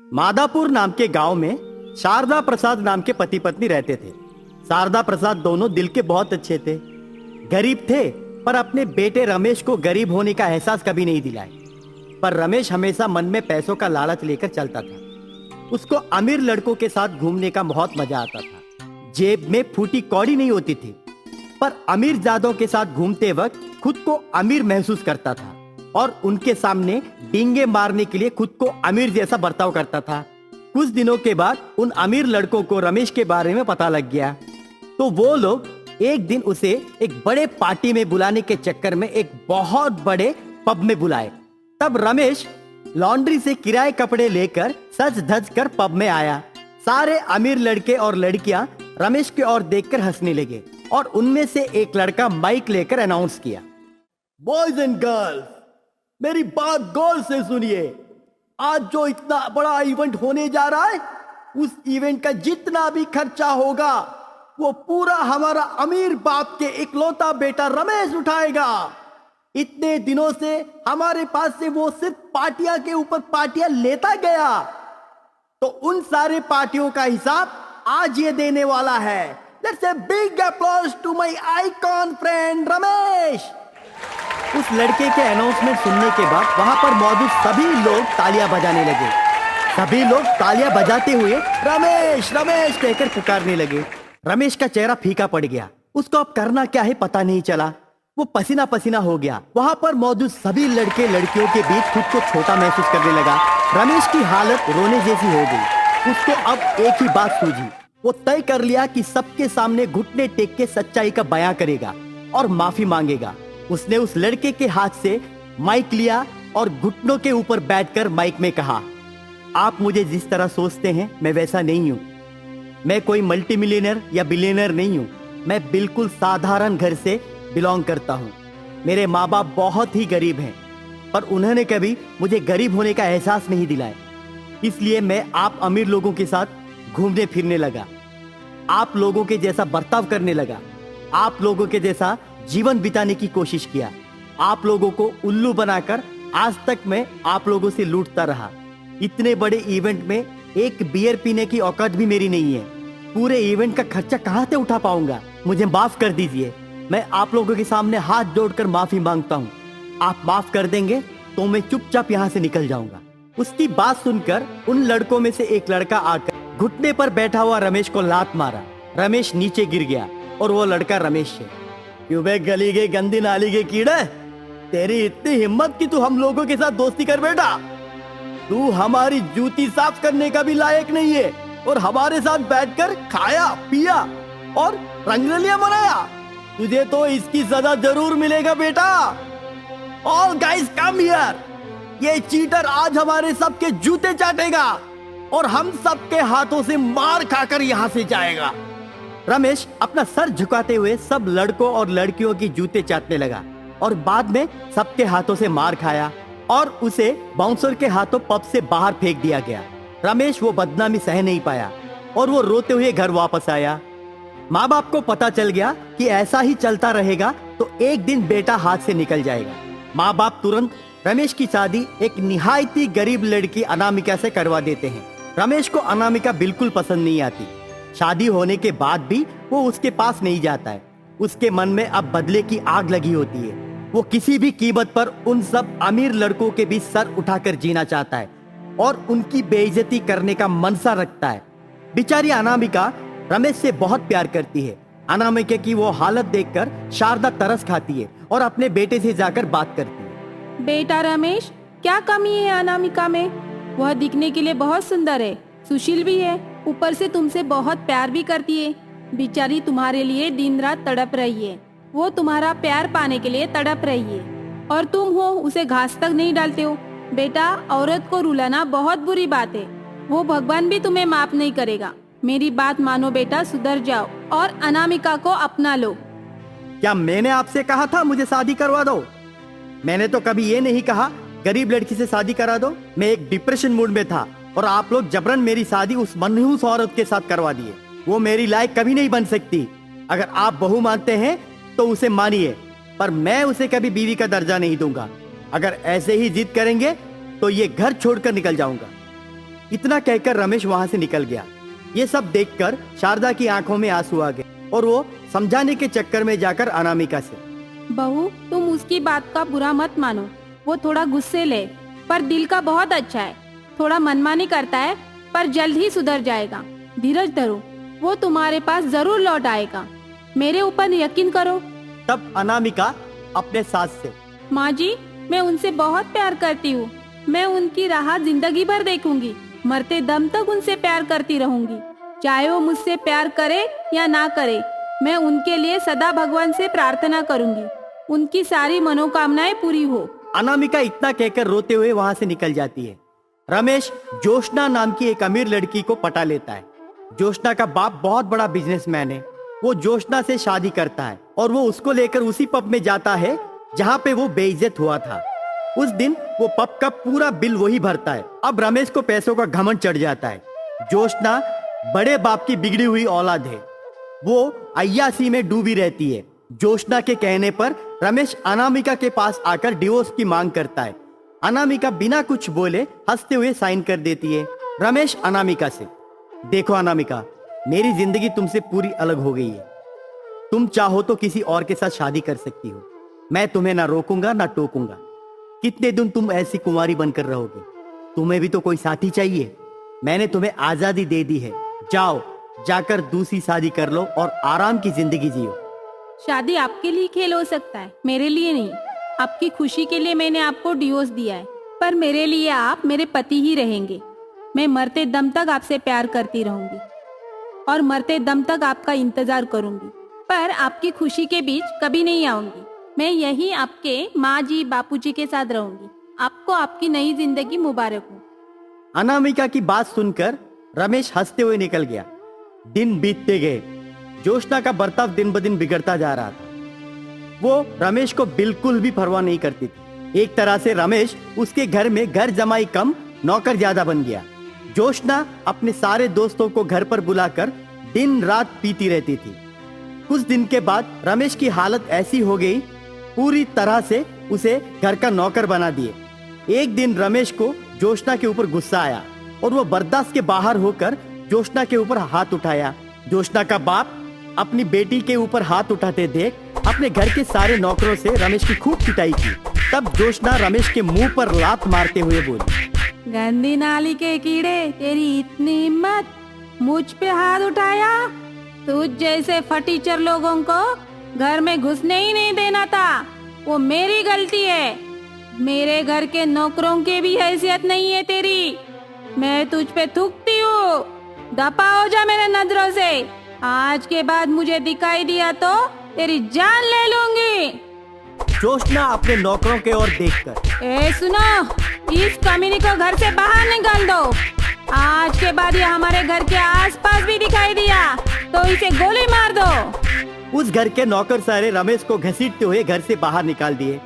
मादापुर नाम के गांव में शारदा प्रसाद नाम के पति पत्नी रहते थे। शारदा प्रसाद दोनों दिल के बहुत अच्छे थे। गरीब थे, पर अपने बेटे रमेश को गरीब होने का एहसास कभी नहीं दिलाए। पर रमेश हमेशा मन में पैसों का लालच लेकर चलता था। उसको अमीर लड़कों के साथ घूमने का बहुत मजा आता था। जेब में फूटी कौड़ी नहीं होती थी, पर अमीर जादों के साथ घूमते वक्त खुद को अमीर महसूस करता था और उनके सामने डींगे मारने के लिए खुद को अमीर जैसा बर्ताव करता था। कुछ दिनों के बाद उन अमीर लड़कों को रमेश के बारे में पता लग गया, तो वो लोग एक दिन उसे एक बड़े पार्टी में बुलाने के चक्कर में एक बहुत बड़े पब में बुलाए। तब रमेश लॉन्ड्री से किराए कपड़े लेकर सज धज कर पब में आया। सारे अमीर लड़के और लड़कियां रमेश की ओर देखकर हंसने लगे और उनमें से एक लड़का माइक लेकर अनाउंस किया, बॉयज एंड गर्ल्स, मेरी बात गौर से सुनिए। आज जो इतना बड़ा इवेंट होने जा रहा है, उस इवेंट का जितना भी खर्चा होगा वो पूरा हमारा अमीर बाप के इकलौता बेटा रमेश उठाएगा। इतने दिनों से हमारे पास से वो सिर्फ पार्टियां के ऊपर पार्टियां लेता गया, तो उन सारे पार्टियों का हिसाब आज ये देने वाला है। Let's a big applause to my icon friend Ramesh. उस लड़के के अनाउंसमेंट सुनने के बाद वहां पर मौजूद सभी लोग तालियां बजाने लगे। सभी लोग तालियां बजाते हुए रमेश रमेश कहकर पुकारने लगे। रमेश का चेहरा फीका पड़ गया। उसको अब करना क्या है पता नहीं चला। वो पसीना पसीना हो गया। वहां पर मौजूद सभी लड़के लड़कियों के बीच खुद को छोटा महसूस करने लगा। रमेश की हालत रोने जैसी हो गई। उसको अब एक ही बात सूझी। वो तय कर लिया कि सबके सामने घुटने टेक के सच्चाई का बयां करेगा और माफी मांगेगा। उसने उस लड़के के हाथ से माइक लिया और घुटनों के ऊपर बैठकर माइक में कहा, आप मुझे जिस तरह सोचते हैं मैं वैसा नहीं हूं। मैं कोई मल्टी मिलियनर या बिलियनर नहीं हूं। मैं बिल्कुल साधारण घर से बिलोंग करता हूं। मेरे माँ बाप बहुत ही गरीब हैं, पर उन्होंने कभी मुझे गरीब होने का एहसास नहीं दिलाया। इसलिए मैं आप अमीर लोगों के साथ घूमने फिरने लगा, आप लोगों के जैसा बर्ताव करने लगा, आप लोगों के जैसा जीवन बिताने की कोशिश किया। आप लोगों को उल्लू बनाकर आज तक मैं आप लोगों से लूटता रहा। इतने बड़े इवेंट में एक बियर पीने की औकात भी मेरी नहीं है। पूरे इवेंट का खर्चा कहां से उठा पाऊंगा? मुझे माफ कर दीजिए। मैं आप लोगों के सामने हाथ जोड़कर माफी मांगता हूँ। आप माफ कर देंगे तो मैं चुपचाप यहाँ से निकल जाऊंगा। उसकी बात सुनकर उन लड़कों में से एक लड़का आकर घुटने पर बैठा हुआ रमेश को लात मारा। रमेश नीचे गिर गया और वो लड़का रमेश से, क्यों बे गली के गंदी नाली के कीड़े, तेरी इतनी हिम्मत कि तू हम लोगों के साथ दोस्ती कर बैठा। तू हमारी जूती साफ करने का भी लायक नहीं है और हमारे साथ बैठकर खाया पिया और रंगरलियां मनाया। तुझे तो इसकी सजा जरूर मिलेगा बेटा। All guys come here. ये चीटर आज हमारे सबके जूते चाटेगा और हम सबके हाथों से मार खाकर यहाँ से जाएगा। रमेश अपना सर झुकाते हुए सब लड़कों और लड़कियों की जूते चाटने लगा और बाद में सबके हाथों से मार खाया और उसे बाउंसर के हाथों पब से बाहर फेंक दिया गया। रमेश वो बदनामी सह नहीं पाया और वो रोते हुए घर वापस आया। माँ बाप को पता चल गया कि ऐसा ही चलता रहेगा तो एक दिन बेटा हाथ से निकल जाएगा। माँ बाप तुरंत रमेश की शादी एक निहायती गरीब लड़की अनामिका से करवा देते हैं। रमेश को अनामिका बिल्कुल पसंद नहीं आती। शादी होने के बाद भी वो उसके पास नहीं जाता है। उसके मन में अब बदले की आग लगी होती है। वो किसी भी कीमत पर उन सब अमीर लड़कों के बीच सर उठाकर जीना चाहता है और उनकी बेइज्जती करने का मनसा रखता है। बेचारी अनामिका रमेश से बहुत प्यार करती है। अनामिका की वो हालत देखकर शारदा तरस खाती है और अपने बेटे से जाकर बात करती है। बेटा रमेश, क्या कमी है अनामिका में? वह दिखने के लिए बहुत सुंदर है, सुशील भी है, ऊपर से तुमसे बहुत प्यार भी करती है। बेचारी तुम्हारे लिए दिन रात तड़प रही है। वो तुम्हारा प्यार पाने के लिए तड़प रही है और तुम हो उसे घास तक नहीं डालते हो। बेटा, औरत को रुलाना बहुत बुरी बात है। वो भगवान भी तुम्हें माफ नहीं करेगा। मेरी बात मानो बेटा, सुधर जाओ और अनामिका को अपना लो। क्या मैंने आपसे कहा था मुझे शादी करवा दो? मैंने तो कभी ये नहीं कहा गरीब लड़की से शादी करा दो। मैं एक डिप्रेशन मूड में था और आप लोग जबरन मेरी शादी उस मनहूस औरत के साथ करवा दिए। वो मेरी लायक कभी नहीं बन सकती। अगर आप बहू मानते हैं तो उसे मानिए, पर मैं उसे कभी बीवी का दर्जा नहीं दूंगा। अगर ऐसे ही जिद करेंगे तो ये घर छोड़कर निकल जाऊंगा। इतना कहकर रमेश वहां से निकल गया। ये सब देखकर शारदा की आंखों में आंसू आ गए और वो समझाने के चक्कर में जाकर अनामिका से, बहू तुम उसकी बात का बुरा मत मानो। वो थोड़ा गुस्से ले पर दिल का बहुत अच्छा है। थोड़ा मनमानी करता है पर जल्द ही सुधर जाएगा। धीरज धरो, वो तुम्हारे पास जरूर लौट आएगा। मेरे ऊपर यकीन करो। तब अनामिका अपने सास से, माँ जी, मैं उनसे बहुत प्यार करती हूँ। मैं उनकी राह जिंदगी भर देखूंगी। मरते दम तक उनसे प्यार करती रहूंगी। चाहे वो मुझसे प्यार करे या ना करे, मैं उनके लिए सदा भगवान से प्रार्थना करूंगी। उनकी सारी मनोकामनाएं पूरी हो। अनामिका इतना कहकर रोते हुए वहां से निकल जाती है। रमेश जोशना नाम की एक अमीर लड़की को पटा लेता है। जोशना का बाप बहुत बड़ा बिजनेसमैन है। वो जोशना से शादी करता है और वो उसको लेकर उसी पब में जाता है जहाँ पे वो बेइज्जत हुआ था। उस दिन वो पब का पूरा बिल वही भरता है। अब रमेश को पैसों का घमंड चढ़ जाता है। जोशना बड़े बाप की बिगड़ी हुई औलाद है। वो अय्यासी में डूबी रहती है। जोशना के कहने पर रमेश अनामिका के पास आकर डिवोर्स की मांग करता है। अनामिका बिना कुछ बोले हंसते हुए साइन कर देती है। रमेश अनामिका से, देखो अनामिका, मेरी जिंदगी तुमसे पूरी अलग हो गई है। तुम चाहो तो किसी और के साथ शादी कर सकती हो। मैं तुम्हें ना रोकूंगा ना टोकूंगा। कितने दिन तुम ऐसी कुंवारी बनकर रहोगे? तुम्हें भी तो कोई साथी चाहिए। मैंने तुम्हें आजादी दे दी है। जाओ, जाकर दूसरी शादी कर लो और आराम की जिंदगी जियो। शादी आपके लिए खेल हो सकता है, मेरे लिए नहीं। आपकी खुशी के लिए मैंने आपको डिवोर्स दिया है, पर मेरे लिए आप मेरे पति ही रहेंगे। मैं मरते दम तक आपसे प्यार करती रहूंगी और मरते दम तक आपका इंतजार करूंगी, पर आपकी खुशी के बीच कभी नहीं आऊंगी। मैं यही आपके माँ जी बापूजी के साथ रहूंगी। आपको आपकी नई जिंदगी मुबारक हो। अनामिका की बात सुनकर रमेश हंसते हुए निकल गया। दिन बीतते गए। जोशना का बर्ताव दिन ब दिन बिगड़ता जा रहा था। वो रमेश को बिल्कुल भी परवाह नहीं करती थी। एक तरह से रमेश उसके घर में घर जमाई कम नौकर ज्यादा बन गया। जोशना अपने सारे दोस्तों को घर पर बुलाकर दिन रात पीती रहती थी। कुछ दिन के बाद रमेश की हालत ऐसी हो गई, पूरी तरह से उसे घर का नौकर बना दिए। एक दिन रमेश को जोशना के ऊपर गुस्सा आया और वो बर्दाश्त के बाहर होकर जोशना के ऊपर हाथ उठाया। जोशना का बाप अपनी बेटी के ऊपर हाथ उठाते देख अपने घर के सारे नौकरों से रमेश की खूब पिटाई की। तब जोशना रमेश के मुंह पर लात मारते हुए बोली, गंदी नाली के कीड़े, तेरी इतनी हिम्मत, मुझ पे हाथ उठाया? तुझ जैसे फटीचर लोगों को घर में घुसने ही नहीं देना था। वो मेरी गलती है। मेरे घर के नौकरों की भी हैसियत नहीं है तेरी। मैं तुझ पे थूकती हूँ। दफा हो जा मेरे नजरों से। आज के बाद मुझे दिखाई दिया तो तेरी जान ले लूंगी। जोशना अपने नौकरों के ओर देखकर, ए सुनो, इस कमीनी को घर से बाहर निकाल दो। आज के बाद ये हमारे घर के आसपास भी दिखाई दिया तो इसे गोली मार दो। उस घर के नौकर सारे रमेश को घसीटते हुए घर से बाहर निकाल दिए।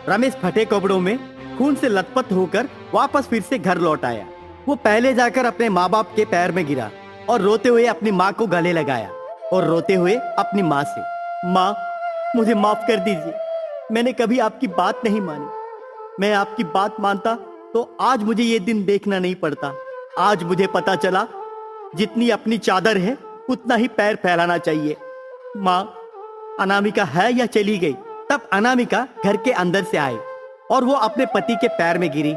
रमेश फटे कपड़ों में खून से लथपथ होकर वापस फिर से घर लौट आया। वो पहले जाकर अपने माँ बाप के पैर में गिरा और रोते हुए अपनी माँ को गले लगाया और रोते हुए अपनी माँ से, माँ मुझे माफ कर दीजिए। मैंने कभी आपकी बात नहीं मानी। मैं आपकी बात मानता तो आज मुझे ये दिन देखना नहीं पड़ता। आज मुझे पता चला जितनी अपनी चादर है उतना ही पैर फैलाना चाहिए। माँ, अनामिका है या चली गई? तब अनामिका घर के अंदर से आई और वो अपने पति के पैर में गिरी।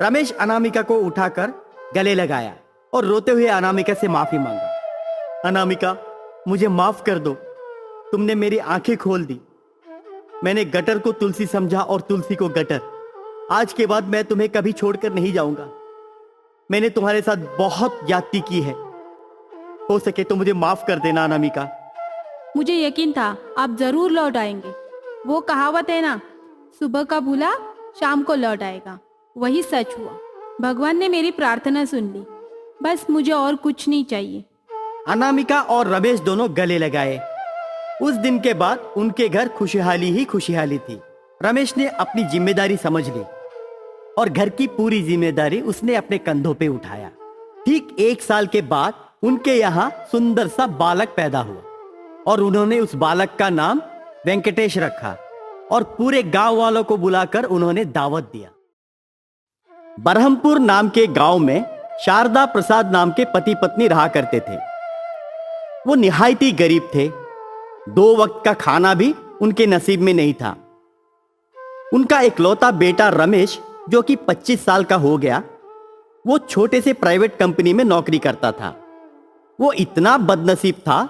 रमेश अनामिका को उठाकर गले लगाया और रोते हुए अनामिका से माफी मांगा। अनामिका, मुझे माफ कर दो। तुमने मेरी आंखें खोल दी। मैंने गटर को तुलसी समझा और तुलसी को गटर। आज के बाद मैं तुम्हें कभी छोड़कर नहीं जाऊंगा। मैंने तुम्हारे साथ बहुत ज्यादती की है। हो सके तो मुझे माफ कर देना अनामिका। मुझे यकीन था आप जरूर लौट आएंगे। वो कहावत है ना, सुबह का भूला शाम को लौट आएगा। वही सच हुआ। भगवान ने मेरी प्रार्थना सुन ली। बस मुझे और कुछ नहीं चाहिए। अनामिका और रमेश दोनों गले लगाए। उस दिन के बाद उनके घर खुशहाली ही खुशहाली थी। रमेश ने अपनी जिम्मेदारी समझ ली और घर की पूरी जिम्मेदारी उसने अपने कंधों पे उठाया। ठीक 1 साल के बाद उनके यहाँ सुंदर सा बालक पैदा हुआ और उन्होंने उस बालक का नाम वेंकटेश रखा और पूरे गांव वालों को बुलाकर उन्होंने दावत दिया। बरहमपुर नाम के गांव में शारदा प्रसाद नाम के पति पत्नी रहा करते थे। वो निहायत ही गरीब थे। 2 वक्त का खाना भी उनके नसीब में नहीं था। उनका इकलौता बेटा रमेश, जो कि 25 साल का हो गया, वो छोटे से प्राइवेट कंपनी में नौकरी करता था। वो इतना बदनसीब था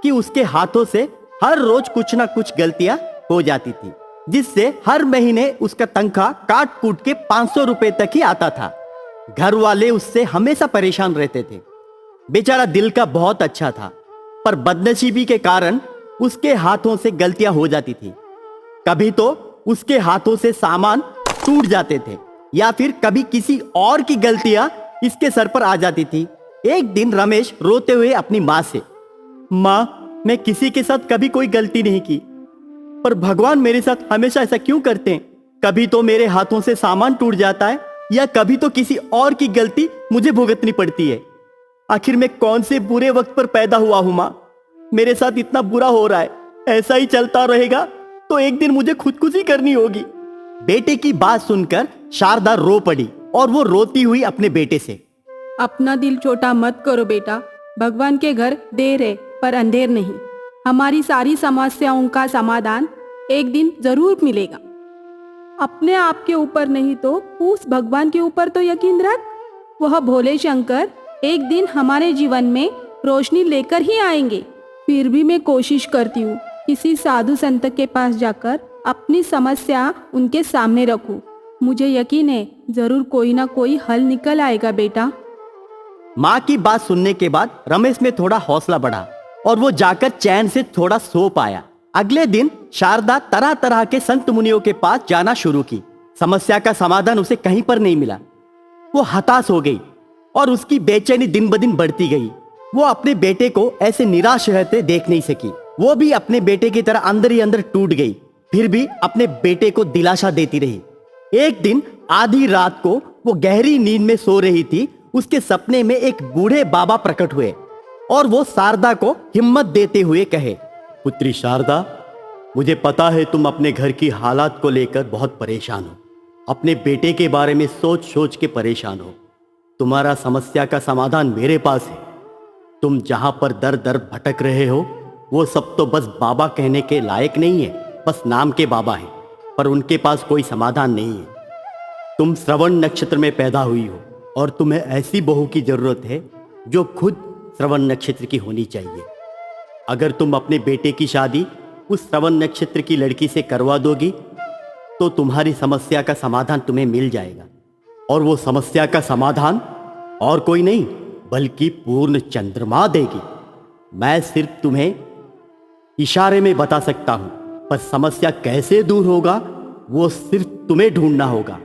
कि उसके हाथों से हर रोज कुछ ना कुछ गलतियां हो जाती थी, जिससे हर महीने उसका तनख्वाह काट कूट के 500 रुपए तक ही आता था। घर वाले उससे हमेशा परेशान रहते थे। बेचारा दिल का बहुत अच्छा था, पर बदनसीबी के कारण उसके हाथों से गलतियां हो जाती थी। कभी तो उसके हाथों से सामान टूट जाते थे, या फिर कभी किसी और की गलतियां इसके सर पर आ जाती थी। एक दिन रमेश रोते हुए अपनी माँ से, माँ, मैं किसी के साथ कभी कोई गलती नहीं की, पर भगवान मेरे साथ हमेशा ऐसा क्यों करते हैं? कभी तो मेरे हाथों से सामान टूट जाता है, या कभी तो किसी और की गलती मुझे भुगतनी पड़ती है। आखिर मैं कौन से बुरे वक्त पर पैदा हुआ हूं माँ? मेरे साथ इतना बुरा हो रहा है। ऐसा ही चलता रहेगा तो एक दिन मुझे खुदकुशी करनी होगी। बेटे की बात सुनकर शारदा रो पड़ी और वो रोती हुई अपने बेटे से, अपना दिल छोटा मत करो बेटा। भगवान के घर देर है पर अंधेर नहीं। हमारी सारी समस्याओं का समाधान एक दिन जरूर मिलेगा। अपने आप के ऊपर नहीं तो उस भगवान के ऊपर तो यकीन रख। वह भोले शंकर एक दिन हमारे जीवन में रोशनी लेकर ही आएंगे। फिर भी मैं कोशिश करती हूँ किसी साधु संत के पास जाकर अपनी समस्या उनके सामने रखूं। मुझे यकीन है जरूर कोई ना कोई हल निकल आएगा बेटा। माँ की बात सुनने के बाद रमेश में थोड़ा हौसला बढ़ा और वो जाकर चैन से थोड़ा सो पाया। अगले दिन शारदा तरह तरह के संत मुनियों के पास जाना शुरू की। समस्या का समाधान उसे कहीं पर नहीं मिला। वो हताश हो गई और उसकी बेचैनी दिन ब दिन बढ़ती गई। वो अपने बेटे को ऐसे निराश रहते देख नहीं सकी। वो भी अपने बेटे की तरह अंदर ही अंदर टूट गई, फिर भी अपने बेटे को दिलासा देती रही। एक दिन आधी रात को वो गहरी नींद में सो रही थी। उसके सपने में एक बूढ़े बाबा प्रकट हुए और वो शारदा को हिम्मत देते हुए कहे, पुत्री शारदा, मुझे पता है तुम अपने घर की हालात को लेकर बहुत परेशान हो। अपने बेटे के बारे में सोच सोच के परेशान हो। तुम्हारा समस्या का समाधान मेरे पास है। तुम जहां पर दर दर भटक रहे हो वो सब तो बस बाबा कहने के लायक नहीं है, बस नाम के बाबा हैं, पर उनके पास कोई समाधान नहीं है। तुम श्रवण नक्षत्र में पैदा हुई हो और तुम्हें ऐसी बहू की जरूरत है जो खुद श्रवण नक्षत्र की होनी चाहिए। अगर तुम अपने बेटे की शादी उस श्रवण नक्षत्र की लड़की से करवा दोगी तो तुम्हारी समस्या का समाधान तुम्हें मिल जाएगा। और वो समस्या का समाधान और कोई नहीं बल्कि पूर्ण चंद्रमा देगी। मैं सिर्फ तुम्हें इशारे में बता सकता हूं, पर समस्या कैसे दूर होगा वो सिर्फ तुम्हें ढूंढना होगा।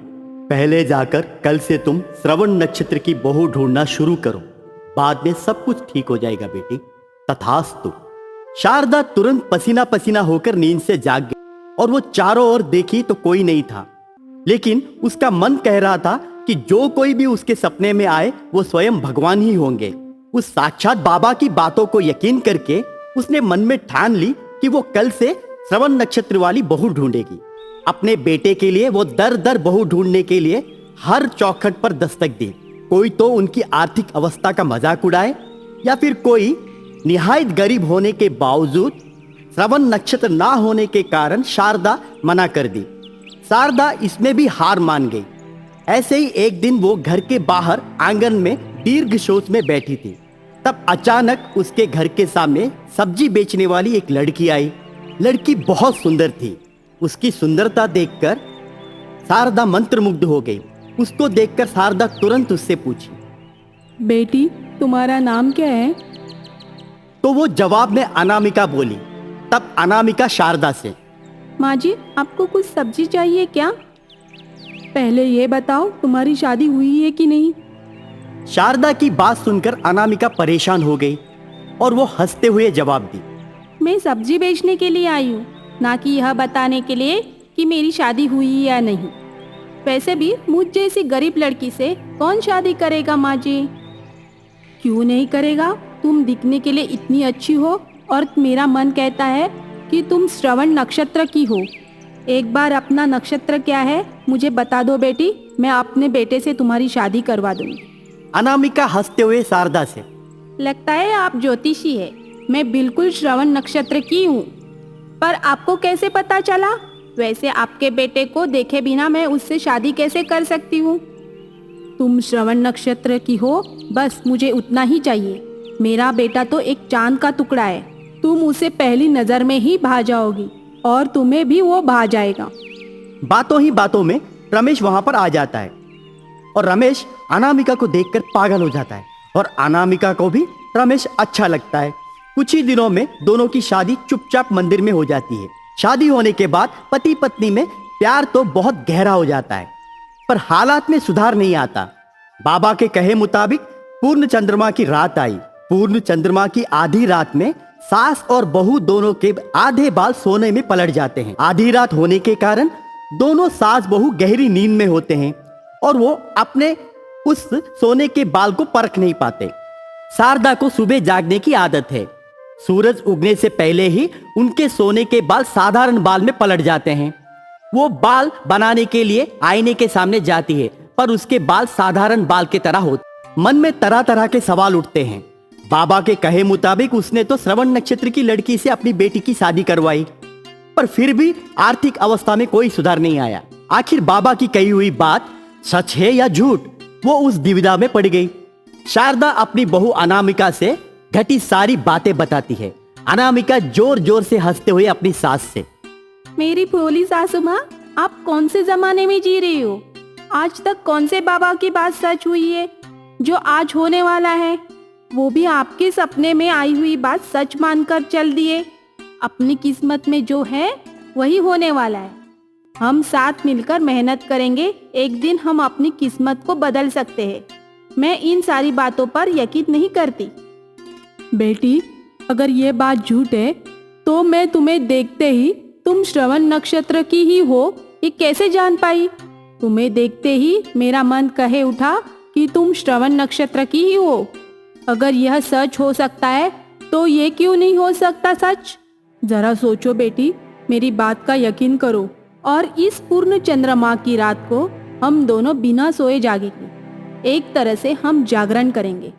पहले जाकर कल से तुम श्रवण नक्षत्र की बहू ढूंढना शुरू करो, बाद में सब कुछ ठीक हो जाएगा बेटी। तथास्तु। शारदा तुरंत पसीना पसीना होकर नींद से जाग गई और वो चारों ओर देखी तो कोई नहीं था, लेकिन उसका मन कह रहा था कि जो कोई भी उसके सपने में आए वो स्वयं भगवान ही होंगे। उस साक्षात बाबा की बातों को यकीन करके उसने मन में ठान ली कि वो कल से श्रवण नक्षत्र वाली बहू ढूंढेगी। अपने बेटे के लिए वो दर दर बहू ढूंढने के लिए हर चौखट पर दस्तक दी। कोई तो उनकी आर्थिक अवस्था का मजाक उड़ाए, या फिर कोई निहायत गरीब होने के बावजूद श्रवण नक्षत्र ना होने के कारण शारदा मना कर दी। शारदा इसमें भी हार मान गई। ऐसे ही एक दिन वो घर के बाहर आंगन में दीर्घ सोच में बैठी थी। तब अचानक उसके घर के सामने सब्जी बेचने वाली एक लड़की आई। लड़की बहुत सुंदर थी। उसकी सुंदरता देखकर शारदा मंत्रमुग्ध हो गई। उसको देखकर शारदा तुरंत उससे पूछी, बेटी तुम्हारा नाम क्या है? तो वो जवाब में अनामिका बोली। तब अनामिका शारदा से, माँ जी, आपको कुछ सब्जी चाहिए क्या? पहले ये बताओ तुम्हारी शादी हुई है कि नहीं? शारदा की बात सुनकर अनामिका परेशान हो गई और वो हंसते हुए जवाब दी, मैं सब्जी बेचने के लिए आई हूँ, ना कि यह बताने के लिए कि मेरी शादी हुई या नहीं। वैसे भी मुझ जैसी गरीब लड़की से कौन शादी करेगा माँ जी? क्यों नहीं करेगा? तुम दिखने के लिए इतनी अच्छी हो और मेरा मन कहता है कि तुम श्रवण नक्षत्र की हो। एक बार अपना नक्षत्र क्या है मुझे बता दो बेटी, मैं अपने बेटे से तुम्हारी शादी करवा दूंगी। अनामिका हंसते हुए शारदा से। लगता है आप ज्योतिषी है। मैं बिल्कुल श्रवण नक्षत्र की हूँ। पर आपको कैसे पता चला? वैसे आपके बेटे को देखे बिना मैं उससे शादी कैसे कर सकती हूँ? तुम श्रवण नक्षत्र की हो, बस मुझे उतना ही चाहिए। मेरा बेटा तो एक चांद का टुकड़ा है। तुम उसे पहली नजर में ही भा जाओगी और तुम्हें भी वो भा जाएगा। बातों ही बातों में रमेश वहां पर आ जाता है और रमेश अनामिका को देखकर पागल हो जाता है और अनामिका को भी रमेश अच्छा लगता है। कुछ ही दिनों में दोनों की शादी चुपचाप मंदिर में हो जाती है। शादी होने के बाद पति पत्नी में प्यार तो बहुत गहरा हो जाता है, पर हालात में सुधार नहीं आता। बाबा के कहे मुताबिक पूर्ण चंद्रमा की रात आई। पूर्ण चंद्रमा की आधी रात में सास और बहू दोनों के आधे बाल सोने में पलट जाते हैं। आधी रात होने के कारण दोनों सास बहू गहरी नींद में होते हैं और वो अपने उस सोने के बाल को परख नहीं पाते। शारदा को सुबह जागने की आदत है। सूरज उगने से पहले ही उनके सोने के बाल साधारण बाल में पलट जाते हैं। वो बाल बनाने के लिए आईने के सामने जाती है, पर उसके बाल साधारण बाल की तरह होते। मन में तरह तरह के सवाल उठते हैं। बाबा के कहे मुताबिक उसने तो श्रवण नक्षत्र की लड़की से अपनी बेटी की शादी करवाई, पर फिर भी आर्थिक अवस्था में कोई सुधार नहीं आया। आखिर बाबा की कही हुई बात सच है या झूठ, वो उस दुविधा में पड़ गई। शारदा अपनी बहू अनामिका से घटी सारी बातें बताती है। अनामिका जोर जोर से हंसते हुए अपनी सास से, मेरी भोली सासू माँ, आप कौन से जमाने में जी रही हो? आज तक कौन से बाबा की बात सच हुई है जो आज होने वाला है? वो भी आपके सपने में आई हुई बात सच मानकर चल दिए। अपनी किस्मत में जो है वही होने वाला है। हम साथ मिलकर मेहनत करेंगे, एक दिन हम अपनी किस्मत को बदल सकते हैं। मैं इन सारी बातों पर यकीन नहीं करती। बेटी, अगर ये बात झूठ है तो मैं तुम्हें देखते ही तुम श्रवण नक्षत्र की ही हो ये कैसे जान पाई? तुम्हें देखते ही मेरा मन कहे उठा कि तुम श्रवण नक्षत्र की ही हो। अगर यह सच हो सकता है तो ये क्यों नहीं हो सकता सच? जरा सोचो बेटी, मेरी बात का यकीन करो और इस पूर्ण चंद्रमा की रात को हम दोनों बिना सोए जागेंगे। एक तरह से हम जागरण करेंगे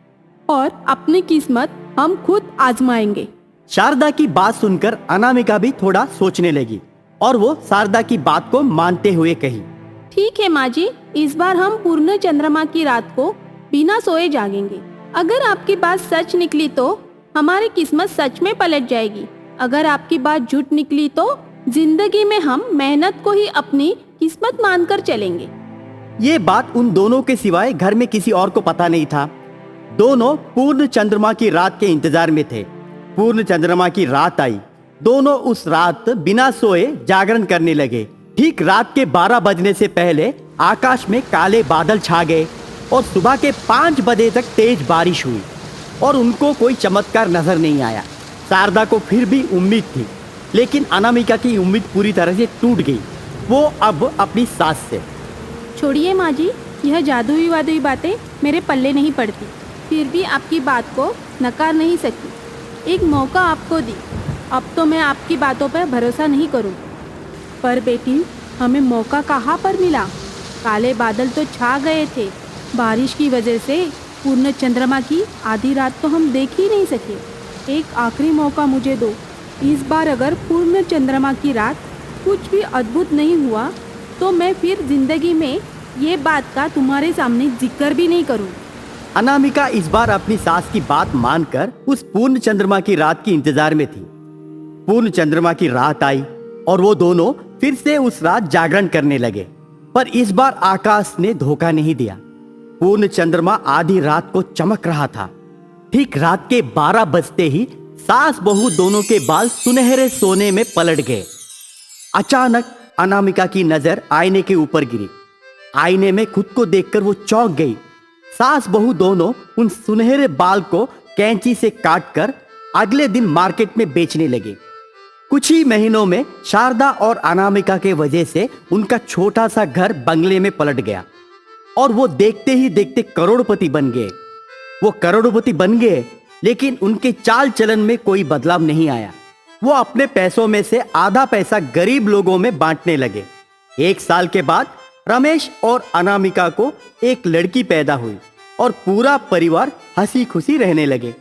और अपनी किस्मत हम खुद आजमाएंगे। शारदा की बात सुनकर अनामिका भी थोड़ा सोचने लगी और वो शारदा की बात को मानते हुए कही, ठीक है माँ जी, इस बार हम पूर्ण चंद्रमा की रात को बिना सोए जागेंगे। अगर आपकी बात सच निकली तो हमारी किस्मत सच में पलट जाएगी। अगर आपकी बात झूठ निकली तो जिंदगी में हम मेहनत को ही अपनी किस्मत मानकर चलेंगे। ये बात उन दोनों के सिवाय घर में किसी और को पता नहीं था। दोनों पूर्ण चंद्रमा की रात के इंतजार में थे। पूर्ण चंद्रमा की रात आई। दोनों उस रात बिना सोए जागरण करने लगे। ठीक रात के 12 बजने से पहले आकाश में काले बादल छा गए और सुबह के 5 बजे तक तेज बारिश हुई और उनको कोई चमत्कार नजर नहीं आया। शारदा को फिर भी उम्मीद थी, लेकिन अनामिका की उम्मीद पूरी तरह से टूट गई। वो अब अपनी सास से, छोड़िए माँ जी, यह जादुई वादुई बातें मेरे पल्ले नहीं पड़ती। फिर भी आपकी बात को नकार नहीं सकती। एक मौका आपको दी, अब तो मैं आपकी बातों पर भरोसा नहीं करूँ। पर बेटी, हमें मौका कहाँ पर मिला? काले बादल तो छा गए थे। बारिश की वजह से पूर्ण चंद्रमा की आधी रात तो हम देख ही नहीं सके। एक आखिरी मौका मुझे दो। इस बार अगर पूर्ण चंद्रमा की रात कुछ भी अद्भुत नहीं हुआ तो मैं फिर जिंदगी में ये बात का तुम्हारे सामने जिक्र भी नहीं करूँ। अनामिका इस बार अपनी सास की बात मानकर उस पूर्ण चंद्रमा की रात की इंतजार में थी। पूर्ण चंद्रमा की रात आई और वो दोनों फिर से उस रात जागरण करने लगे, पर इस बार आकाश ने धोखा नहीं दिया। पूर्ण चंद्रमा आधी रात को चमक रहा था। ठीक रात के 12 बजते ही सास बहू दोनों के बाल सुनहरे सोने में पलट गए। अचानक अनामिका की नजर आईने के ऊपर गिरी। आईने में खुद को देखकर वो चौंक गई। सास बहू दोनों उन सुनहरे बाल को कैंची से काटकर अगले दिन मार्केट में बेचने लगे। कुछ ही महीनों में शारदा और अनामिका के वजह से उनका छोटा सा घर बंगले में पलट गया और वो देखते ही देखते करोड़पति बन गए। वो करोड़पति बन गए, लेकिन उनके चाल चलन में कोई बदलाव नहीं आया। वो अपने पैसों में से आधा पैसा गरीब लोगों में बांटने लगे। 1 साल के बाद रमेश और अनामिका को एक लड़की पैदा हुई। और पूरा परिवार हंसी खुशी रहने लगे।